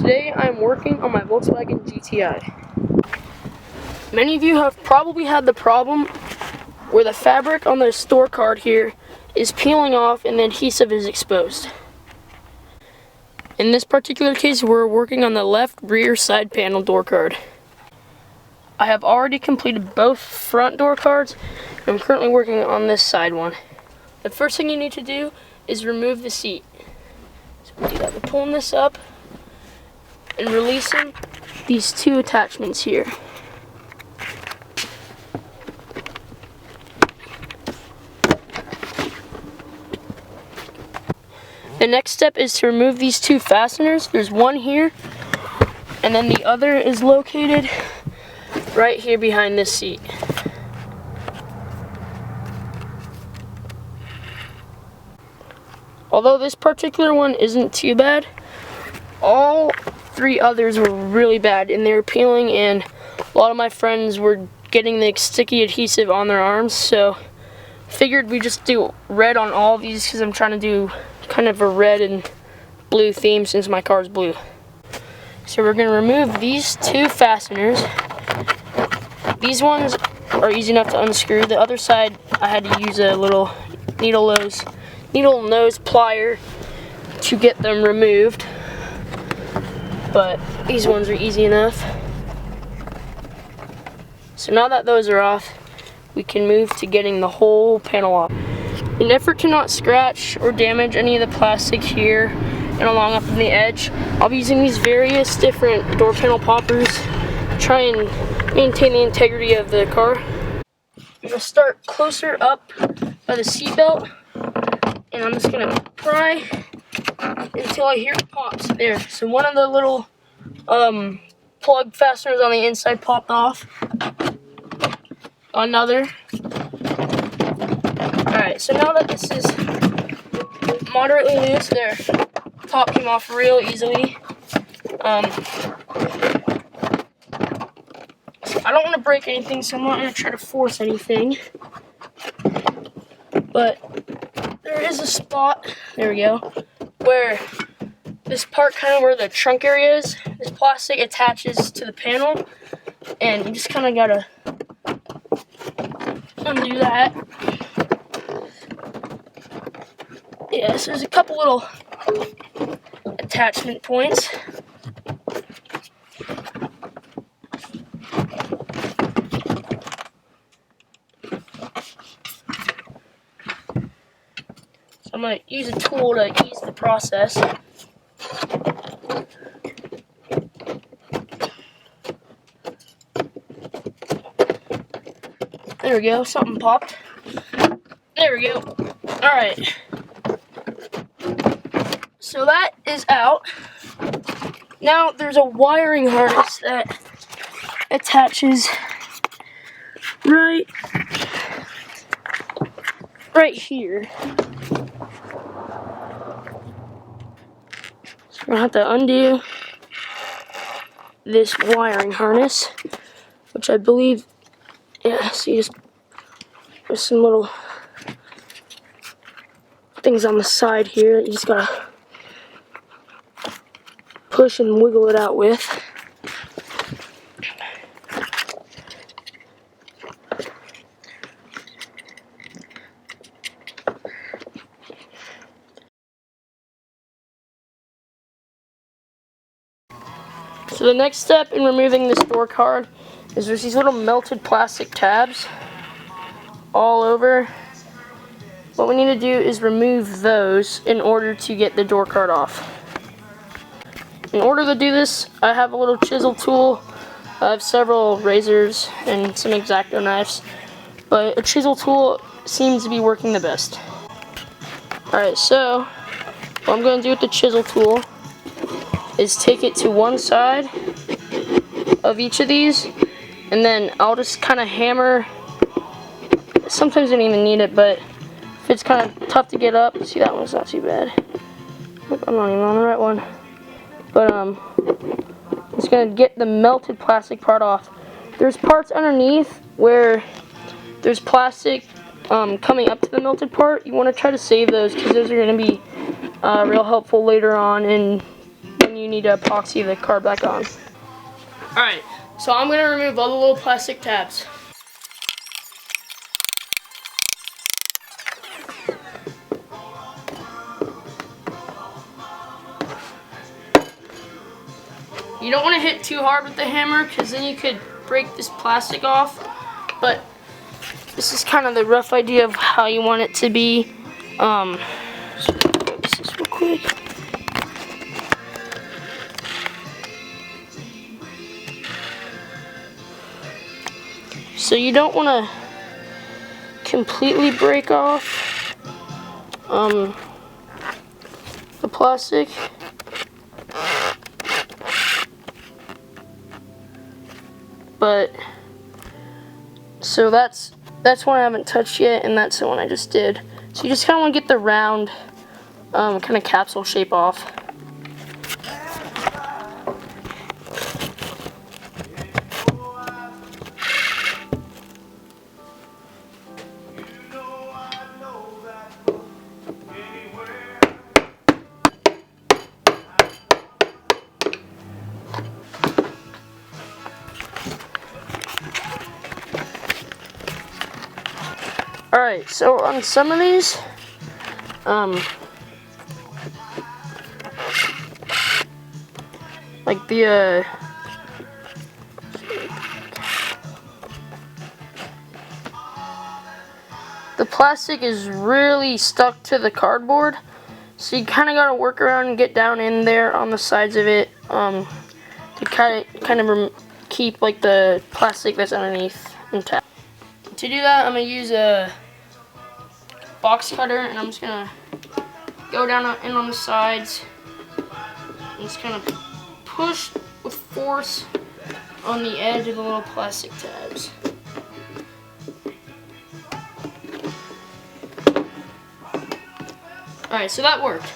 Today I'm working on my Volkswagen GTI. Many of you have probably had the problem where the fabric on the store card here is peeling off and the adhesive is exposed. In this particular case, we're working on the left rear side panel door card. I have already completed both front door cards, and I'm currently working on this side one. The first thing you need to do is remove the seat. So we'll do that. We're pulling this up and releasing these two attachments here. The next step is to remove these two fasteners. There's one here, and then the other is located right here behind this seat. Although this particular one isn't too bad, all three others were really bad and they were peeling, and a lot of my friends were getting the sticky adhesive on their arms, so figured we just do red on all of these because I'm trying to do kind of a red and blue theme since my car is blue. So we're going to remove these two fasteners. These ones are easy enough to unscrew. The other side I had to use a little needle nose plier to get them removed, but these ones are easy enough. So now that those are off, we can move to getting the whole panel off. In an effort to not scratch or damage any of the plastic here and along up on the edge, I'll be using these various different door panel poppers to try and maintain the integrity of the car. I'm going to start closer up by the seat belt, and I'm just going to pry until I hear it pops. There. So one of the little plug fasteners on the inside popped off. Another. Alright, so now that this is moderately loose, there, top came off real easily. So I don't want to break anything, so I'm not going to try to force anything. But there is a spot, there we go, where this part, kind of where the trunk area is, this plastic attaches to the panel, and you just kind of gotta undo that. Yeah, so there's a couple little attachment points. So I'm going to use a tool to ease the process. There we go, something popped. There we go. Alright. So that is out. Now there's a wiring harness that attaches right here. So we're gonna have to undo this wiring harness, which I believe, yeah, see, there's some little things on the side here that you just gotta push and wiggle it out with. So the next step in removing this door card is there's these little melted plastic tabs all over. What we need to do is remove those in order to get the door card off. In order to do this, I have a little chisel tool. I have several razors and some X-Acto knives, but a chisel tool seems to be working the best. Alright, so what I'm going to do with the chisel tool is take it to one side of each of these, and then I'll just kind of hammer. Sometimes I don't even need it, but if it's kind of tough to get up, see, that one's not too bad. I'm not even on the right one. But I'm just going to get the melted plastic part off. There's parts underneath where there's plastic coming up to the melted part. You want to try to save those because those are going to be real helpful later on in when you need to epoxy the card back on. Alright, so I'm going to remove all the little plastic tabs. You don't want to hit too hard with the hammer because then you could break this plastic off, but this is kind of the rough idea of how you want it to be. So focus this real quick. So you don't want to completely break off the plastic. But so that's one I haven't touched yet, and that's the one I just did. So you just kind of want to get the round kind of capsule shape off. Alright, so on some of these, like the plastic is really stuck to the cardboard, so you kind of got to work around and get down in there on the sides of it to kind of keep like the plastic that's underneath intact. To do that, I'm going to use a box cutter, and I'm just going to go down in on the sides and just kind of push with force on the edge of the little plastic tabs. Alright, so that worked.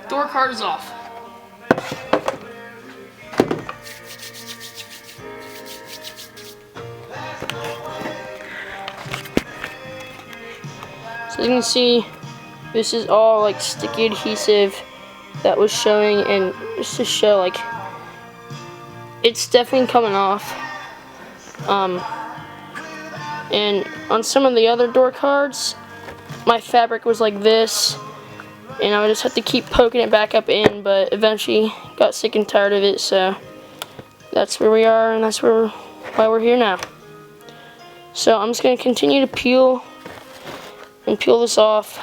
Door card is off. So you can see this is all like sticky adhesive that was showing, and just to show like it's definitely coming off. And on some of the other door cards, my fabric was like this, and I would just have to keep poking it back up in, but eventually got sick and tired of it, so that's where we are, and that's why we're here now. So I'm just going to continue to peel this off.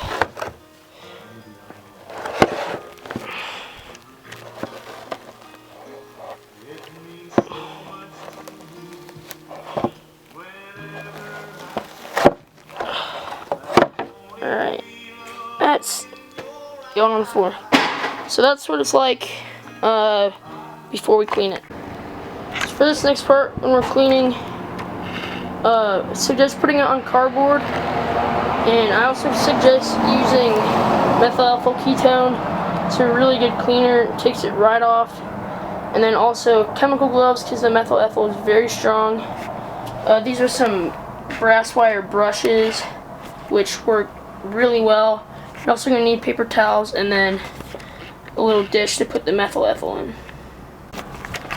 Alright, that's going on the floor. So that's what it's like before we clean it. So for this next part, when we're cleaning, suggest putting it on cardboard, and I also suggest using methyl ethyl ketone. It's a really good cleaner, it takes it right off. And then also chemical gloves, because the methyl ethyl is very strong. These are some brass wire brushes which work really well. You're also going to need paper towels and then a little dish to put the methyl ethyl in.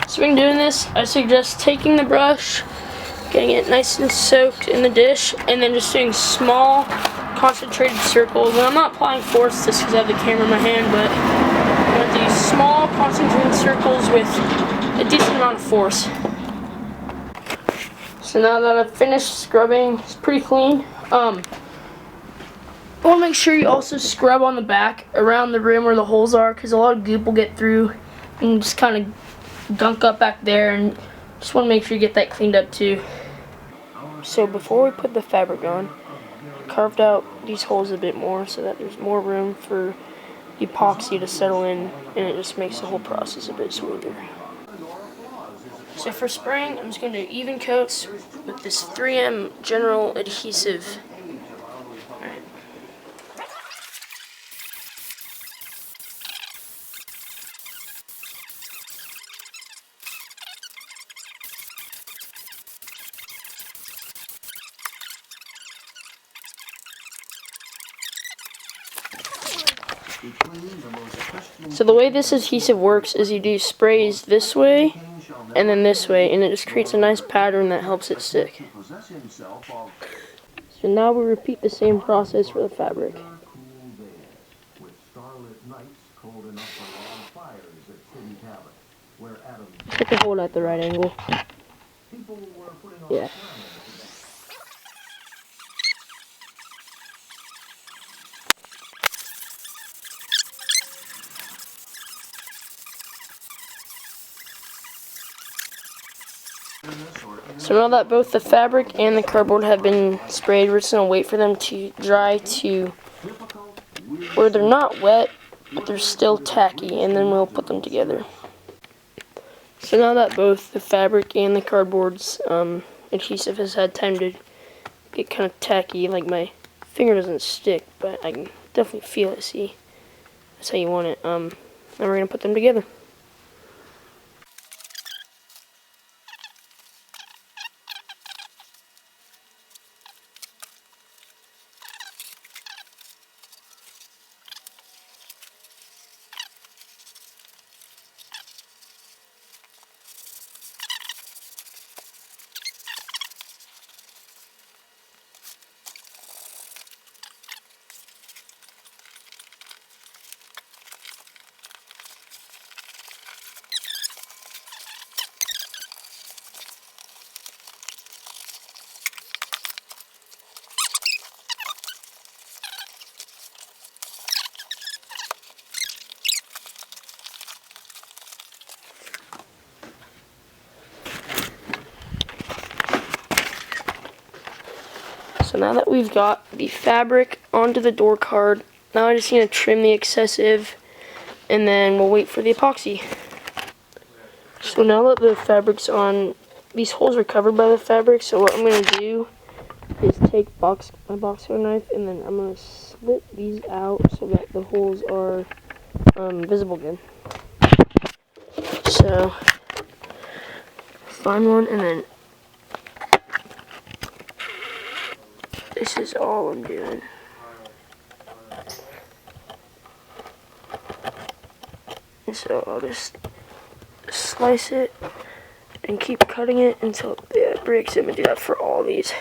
So when doing this, I suggest taking the brush, getting it nice and soaked in the dish, and then just doing small concentrated circles. And I'm not applying force just because I have the camera in my hand, but I'm going to do small concentrated circles with a decent amount of force. So now that I've finished scrubbing, it's pretty clean. I want to make sure you also scrub on the back around the rim where the holes are, because a lot of goop will get through and just kind of gunk up back there, and just want to make sure you get that cleaned up too. So before we put the fabric on, I carved out these holes a bit more so that there's more room for the epoxy to settle in, and it just makes the whole process a bit smoother. So for spraying, I'm just going to do even coats with this 3M general adhesive. Alright. So the way this adhesive works is you do sprays this way and then this way, and it just creates a nice pattern that helps it stick. So now we repeat the same process for the fabric. Put the hole at the right angle. Yeah. So now that both the fabric and the cardboard have been sprayed, we're just going to wait for them to dry to where they're not wet, but they're still tacky, and then we'll put them together. So now that both the fabric and the cardboard's adhesive has had time to get kind of tacky, like my finger doesn't stick, but I can definitely feel it, see? That's how you want it. Now we're going to put them together. So now that we've got the fabric onto the door card, now I just need to trim the excessive, and then we'll wait for the epoxy. So now that the fabric's on, these holes are covered by the fabric, so what I'm going to do is take my boxer knife, and then I'm going to slit these out so that the holes are visible again. So, find one, and then this is all I'm doing. And so I'll just slice it and keep cutting it until it breaks. I'm going to do that for all these.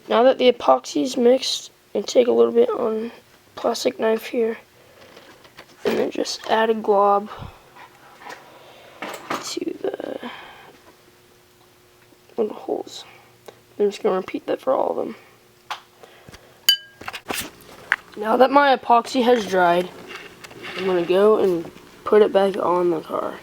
Now that the epoxy is mixed, I take a little bit on a plastic knife here, and then just add a glob to the little holes. I'm just going to repeat that for all of them. Now that my epoxy has dried, I'm going to go and put it back on the car.